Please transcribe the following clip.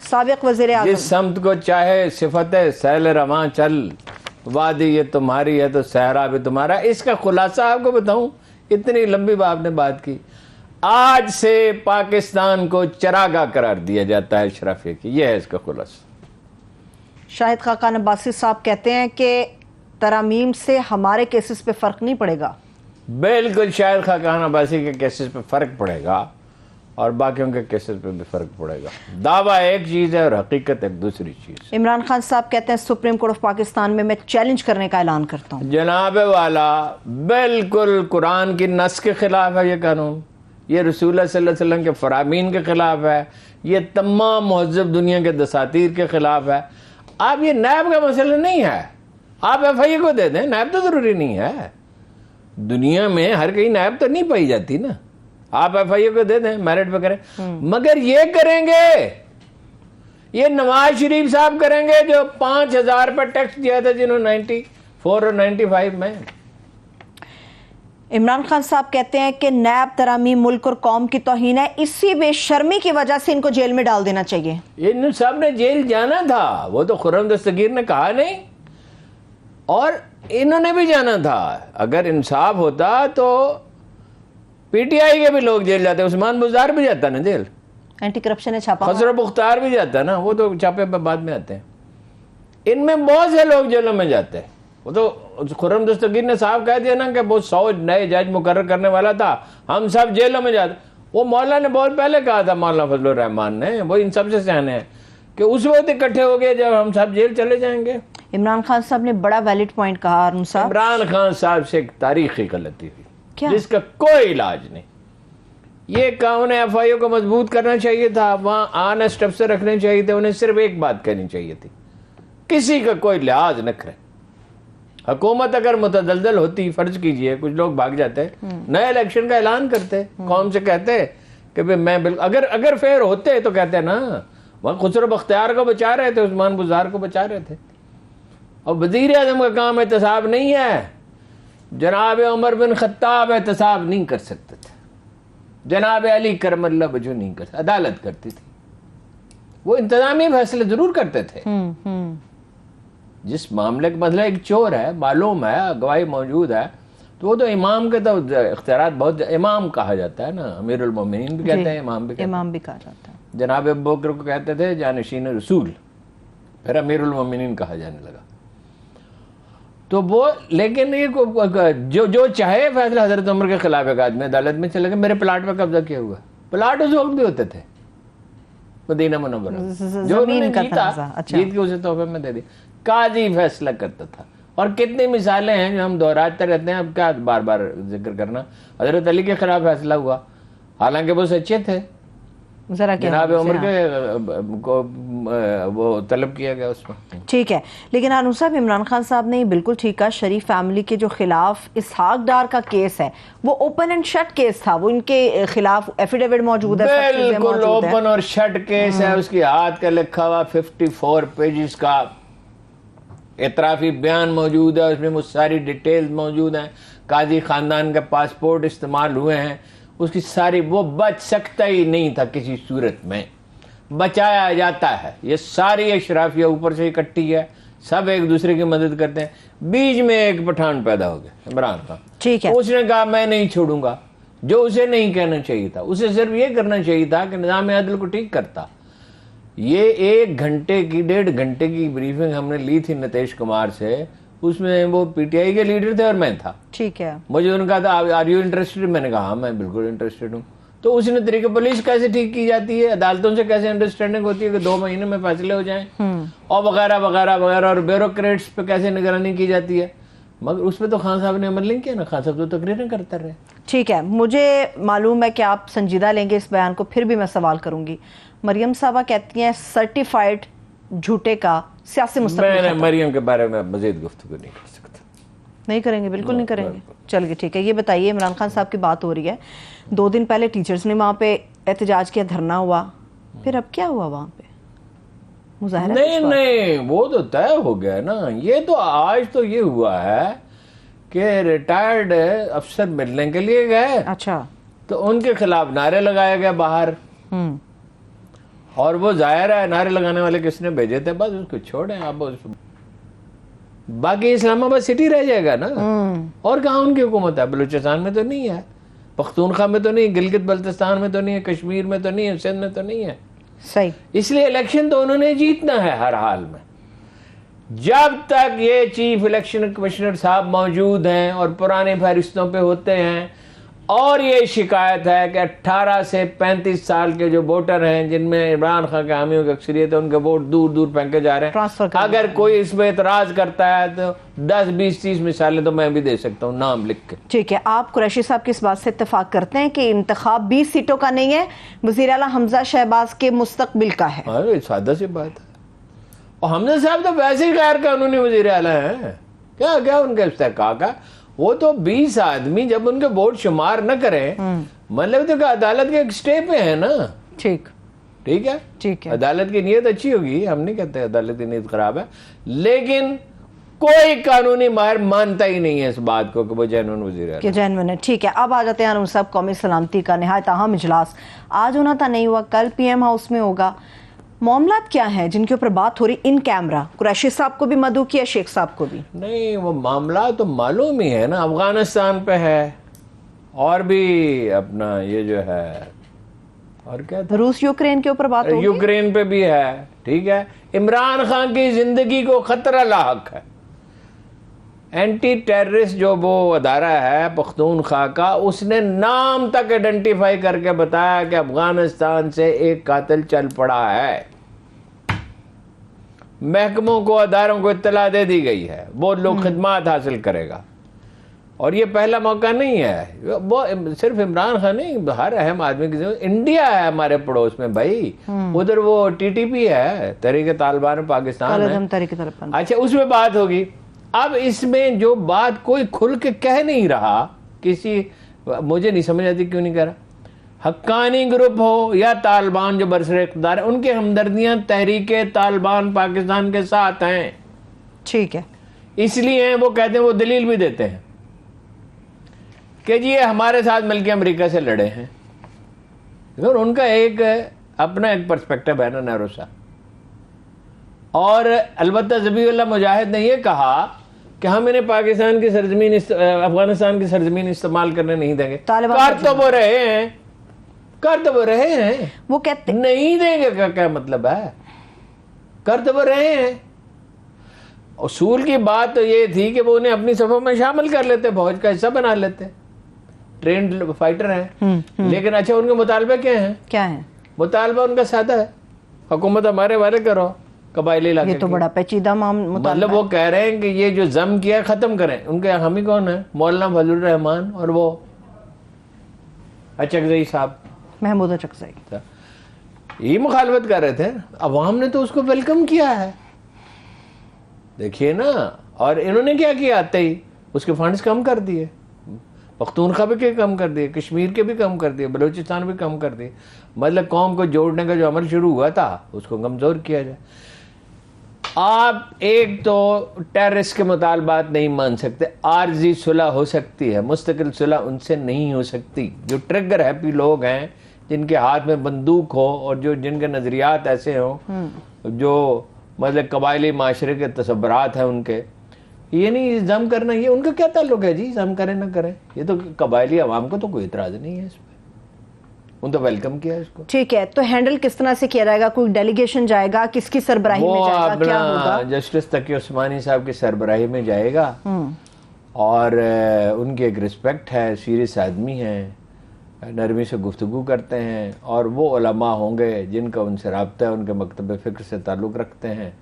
साबिक वज़ीर आज़म। जिस समत को चाहे सिफत सैल रवां चल, वादी ये तुम्हारी है तो सहरा भी तुम्हारा। इसका खुलासा आपको बताऊं, इतनी लंबी आपने बात की। आज से पाकिस्तान को चरागाह करार दिया जाता है अशरफिया की, यह है इसका खुलासा। शाहिद खाकान अब्बासी साहब कहते हैं कि तरामीम से हमारे केसेस पे फर्क नहीं पड़ेगा। बिल्कुल, शाहिद खाकान अब्बासी के केसेस पे फर्क पड़ेगा और बाकियों के केसेस पे भी फर्क पड़ेगा। दावा एक चीज है और हकीकत एक दूसरी चीज। इमरान खान साहब कहते हैं सुप्रीम कोर्ट ऑफ पाकिस्तान में मैं चैलेंज करने का ऐलान करता हूँ। जनाब वाला, बिल्कुल कुरान की नस के खिलाफ है ये कानून, ये रसूल सल्लल्लाहु अलैहि वसल्लम के फरामीन के खिलाफ है, ये तमाम महज़ब दुनिया के दसातीर के खिलाफ है। आप ये नैब का मसला नहीं है, आप FIA को दे दें, नैब तो जरूरी नहीं है। दुनिया में हर कहीं नैब तो नहीं पाई जाती ना, आप FIA को दे दें, मेरिट पे करें। मगर ये करेंगे, ये नवाज शरीफ साहब करेंगे जो 5,000 पर टैक्स दिया था जिन्होंने 94 और 95 में। इमरान खान साहब कहते हैं कि नैब तरामीम मुल्क और कौम की तौहीन है, इसी बेशर्मी की वजह से इनको जेल में डाल देना चाहिए। इन सब ने जेल जाना था, वो तो खुर्रम दस्तगीर ने कहा नहीं, और इन्होंने भी जाना था। अगर इंसाफ होता तो PTI के भी लोग जेल जाते, उस्मान बुज़दार भी जाता ना जेल, एंटी करप्शन है छापा, खसरो मुख्तार भी जाता ना, वो तो छापे पे बाद में आते हैं। इनमें बहुत से लोग जेलों में जाते हैं। वो तो खुर्रम दस्तगीर ने साहब कह दिया ना कि वो 100 नए जज मुकर्रर करने वाला था, हम सब जेलों में जाते। वो मौला ने बहुत पहले कहा था, मौलाना फजलुर रहमान ने, वो इन सबसे सहने हैं कि उस वक्त इकट्ठे हो गए जब हम सब जेल चले जाएंगे। इमरान खान साहब ने बड़ा वैलिड पॉइंट कहा। इमरान खान साहब से एक तारीखी गलती हुई क्या? जिसका कोई इलाज नहीं। ये काम उन्हें FIA को मजबूत करना चाहिए था, वहां ऑनेस्ट अफसर रखने चाहिए थे, उन्हें सिर्फ एक बात कहनी चाहिए थी, किसी का कोई लिहाज न करे। हुकूमत अगर मुतदलदल होती, फर्ज कीजिए कुछ लोग भाग जाते, नए इलेक्शन का ऐलान करते, कौम से कहते कि भाई मैं बिल्कुल, अगर फेयर होते तो कहते ना, वहां खुसरो बख्तियार को बचा रहे थे, उस्मान बुज़दार को बचा रहे थे। और वज़ीर आज़म का काम एहतसाब नहीं है, जनाब उमर बिन खत्ताब एहतसाब नहीं कर सकते थे, जनाब अली करमल्ला वजू नहीं कर, अदालत करती थी, वो इंतजामी फैसले जरूर करते थे। जिस मामले का मतलब एक चोर है, मालूम है, गवाही मौजूद है, तो वो तो इमाम के तो इख्तियारात बहुत, इमाम कहा जाता है ना, अमीरुल मोमिनीन भी कहते हैं, इमाम भी कहा जाता है। जनाब अबू बकर को कहते थे जानशीन रसूल, फिर अमीरुल मोमिनीन कहा जाने लगा। तो वो, लेकिन ये जो चाहे फैसला, हजरत उमर के खिलाफ एक आदमी अदालत में चले गए, मेरे प्लाट पर कब्जा किया हुआ, प्लाट उस वक्त भी होते थे मदीना मुनव्वरा, जो उन्होंने जीता, जीत के उसे तोहफे में दे दी, काजी फैसला करता था। और कितनी मिसालें हैं जो हम दोहराते रहते हैं, अब क्या बार बार जिक्र करना। हजरत अली के खिलाफ फैसला हुआ, हालांकि वो सच्चे थे, जनाब उमर के को वो तलब किया गया उसमें। ठीक है, लेकिन अनु साहब, इमरान खान साहब ने बिल्कुल ठीक कहा, शरीफ फैमिली के जो खिलाफ इसहाक डार का केस है वो ओपन एंड शट केस था, वो इनके खिलाफ एफिडेविट मौजूद है, बिल्कुल ओपन और शट केस है। उसकी हाथ का लिखा हुआ 54 पेजेस का एतराफी बयान मौजूद है, उसमें वो सारी डिटेल्स मौजूद हैं, काजी खानदान के पासपोर्ट इस्तेमाल हुए हैं, उसकी सारी, वो बच सकता ही नहीं था किसी सूरत में, बचाया जाता है। ये सारी अशराफिया ऊपर से इकट्ठी है, सब एक दूसरे की मदद करते हैं। बीच में एक पठान पैदा हो गया, इमरान खान, ठीक है, उसने कहा मैं नहीं छोड़ूंगा, जो उसे नहीं कहना चाहिए था। उसे सिर्फ ये करना चाहिए था कि निज़ाम अदल को ठीक करता। ये 1 घंटे की 1.5 घंटे की ब्रीफिंग हमने ली थी नीतीश कुमार से, उसमें वो PTI के लीडर थे और मैं था, ठीक है। मुझे उनका था आर यू इंटरेस्टेड, मैंने कहा मैं बिल्कुल इंटरेस्टेड हूँ। तो उसने तरीके, पुलिस कैसे ठीक की जाती है, अदालतों से कैसे अंडरस्टैंडिंग होती है कि 2 महीने में फैसले हो जाएं, और वगैरह वगैरह वगैरह, और ब्यूरोक्रेट्स पे कैसे निगरानी की जाती है, मगर उस पर तो खान साहब ने अमल नहीं किया ना, खान साहब तो तकरीरें करते रहे। ठीक है, मुझे मालूम है कि आप संजीदा लेंगे इस बयान को, फिर भी मैं सवाल करूंगी। मरियम साहबा कहती हैं सर्टिफाइड झूठे का सियासी मुस्तकबिल। मैं मरियम के बारे में मजीद गुफ्तगू नहीं कर सकता। नहीं करेंगे, बिल्कुल नहीं करेंगे। चलिए ठीक है, ये बताइए, इमरान खान साहब की बात हो रही है, 2 दिन पहले टीचर्स ने वहाँ पे एहतजाज किया, धरना हुआ, फिर अब क्या हुआ वहाँ पे? मुजाहरा? नहीं, वो तो तय हो गया ना। ये तो आज तो ये हुआ है कि रिटायर्ड अफसर मिलने के लिए गए, अच्छा, तो उनके खिलाफ नारे लगाए गए बाहर, और वो जाहिर है नारे लगाने वाले किसने भेजे थे, बस उसको छोड़े आप। बाकी इस्लामाबाद सिटी रह जाएगा ना, और कहाँ उनकी हुकूमत है? बलूचिस्तान में तो नहीं है, पख्तूनख्वा में तो नहीं, गिलगित बल्तिस्तान में तो नहीं है, कश्मीर में तो नहीं है, सिंध में तो नहीं है। सही। इसलिए इलेक्शन तो उन्होंने जीतना है हर हाल में। जब तक ये चीफ इलेक्शन कमिश्नर साहब मौजूद हैं और पुराने फहरिस्तों पे होते हैं, और ये शिकायत है कि 18 से 35 साल के जो वोटर हैं जिनमें इमरान खान के हामियों की अक्सरियत है, उनके वोट दूर दूर फेंके जा रहे हैं। अगर कोई इसमें एतराज करता है तो 10, 20, 30 मिसालें तो मैं भी दे सकता हूँ नाम लिख के। ठीक है, आप कुरैशी साहब की इस बात से इत्तेफाक करते हैं कि इंतखाब 20 सीटों का नहीं है, वज़ीर आला हमजा शहबाज के मुस्तकबिल का है? हाँ, सादा सी बात है। और हमजा साहब तो वैसे ही गैर कानूनी वज़ीर आला हैं, क्या क्या उनका इस्तेहकाक है? वो तो 20 आदमी जब उनके वोट शुमार न करें, मतलब तो अदालत के एक स्टे पे है ना। ठीक है, ठीक है। अदालत की नीयत अच्छी होगी, हम नहीं कहते अदालत की नीयत खराब है, लेकिन कोई कानूनी माहिर मानता ही नहीं है इस बात को कि वो जेन्युइन वज़ीर है, कि जेन्युइन है। ठीक है, अब आ जाते हैं साहब, कौमी सलामती का निहायत अहम इजलास आज होना था, नहीं हुआ, कल PM हाउस में होगा। मामलात क्या है जिनके ऊपर बात हो रही इन कैमरा? कुरैशी साहब को भी मदऊ किया, शेख साहब को भी? नहीं, वो मामला तो मालूम ही है ना, अफगानिस्तान पे है, और भी अपना ये जो है, और क्या था, रूस यूक्रेन के ऊपर बात हो, यूक्रेन पे भी है। ठीक है, इमरान खान की जिंदगी को खतरा लाहक है। एंटी टेररिस्ट जो वो अदारा है पख्तूनख्वा का, उसने नाम तक आइडेंटिफाई करके बताया कि अफगानिस्तान से एक कातिल चल पड़ा है। महकमों को, अदारों को इत्तला दे दी गई है, वो लोग खिदमात हासिल करेगा। और ये पहला मौका नहीं है, वो सिर्फ इमरान खान नहीं, हर अहम आदमी की। इंडिया है हमारे पड़ोस में भाई, उधर वो TTP है, तहरीक तालिबान पाकिस्तान है। अच्छा, उसमें बात होगी। अब इसमें जो बात कोई खुल के कह नहीं रहा, किसी, मुझे नहीं समझ आती क्यों नहीं कह रहा। हक्कानी ग्रुप हो या तालिबान जो बरसर इक़्तिदार है, उनकी हमदर्दियां तहरीक तालिबान पाकिस्तान के साथ हैं। ठीक है, इसलिए हैं, वो कहते हैं, वो दलील भी देते हैं कि जी ये हमारे साथ मिलकर अमेरिका से लड़े हैं। तो उनका एक अपना एक पर्सपेक्टिव है ना नेहरू सा। और अलबत्ता ज़बीहुल्लाह मुजाहिद ने यह कहा कि हम इन्हें पाकिस्तान की सरजमीन, अफगानिस्तान की सरजमीन इस्तेमाल करने नहीं देंगे। कर तो वो रहे हैं, वो कहते नहीं देंगे का क्या मतलब है? कर तो वो रहे हैं। उसूल की बात तो ये थी कि वो उन्हें अपनी सफों में शामिल कर लेते, फौज का हिस्सा बना लेते, ट्रेंड फाइटर हैं। लेकिन अच्छा, उनके मुतालबे क्या है? मुतालबा उनका सादा है, हुकूमत हमारे वाले करो, कबायली इलाके। ये तो बड़ा पेचीदा मतलब वो कह रहे हैं कि ये जो जम किया खत्म करें। उनके हामी कौन है? मौलाना फजलुर रहमान और वो अचकज़ई साहब, महमूद अचकज़ई, ये मुखालफत कर रहे थे। अवाम ने तो उसको वेलकम किया है, देखिए ना। और इन्होंने क्या किया, आते ही उसके फंड्स कम कर दिए, पख्तूनख्वा के कम कर दिए, कश्मीर के भी कम कर दिए, बलूचिस्तान भी कम कर दिए। मतलब कौम को जोड़ने का जो अमल शुरू हुआ था उसको कमज़ोर किया जाए। आप एक तो टेररिस्ट के मुतालबात नहीं मान सकते, आर्जी सुलह हो सकती है, मुस्तकिल सुलह उनसे नहीं हो सकती। जो ट्रिगर हैप्पी लोग हैं, जिनके हाथ में बंदूक हो और जो जिनके नज़रियात ऐसे हों, जो मतलब कबायली माशरे के तसव्वुरात हैं उनके, ये नहीं जम करना, ये उनका क्या ताल्लुक है जी, जम करें ना करें। ये तो कबायली अवाम को तो कोई इतराज़ नहीं है इस पर, उन तो वेलकम किया इसको। ठीक है, तो हैंडल किस तरह से किया जाएगा? कोई डेलीगेशन जाएगा, किसकी सरबराही में जाएगा, क्या होगा? जस्टिस तकी उस्मानी साहब की सरबराही में जाएगा। और उनकी एक रिस्पेक्ट है, सीरियस आदमी हैं, नरमी से गुफ्तगू करते हैं, और वो उलमा होंगे जिनका उनसे राब्ता है, उनके मकतब फ़िक्र से ताल्लुक़ रखते हैं।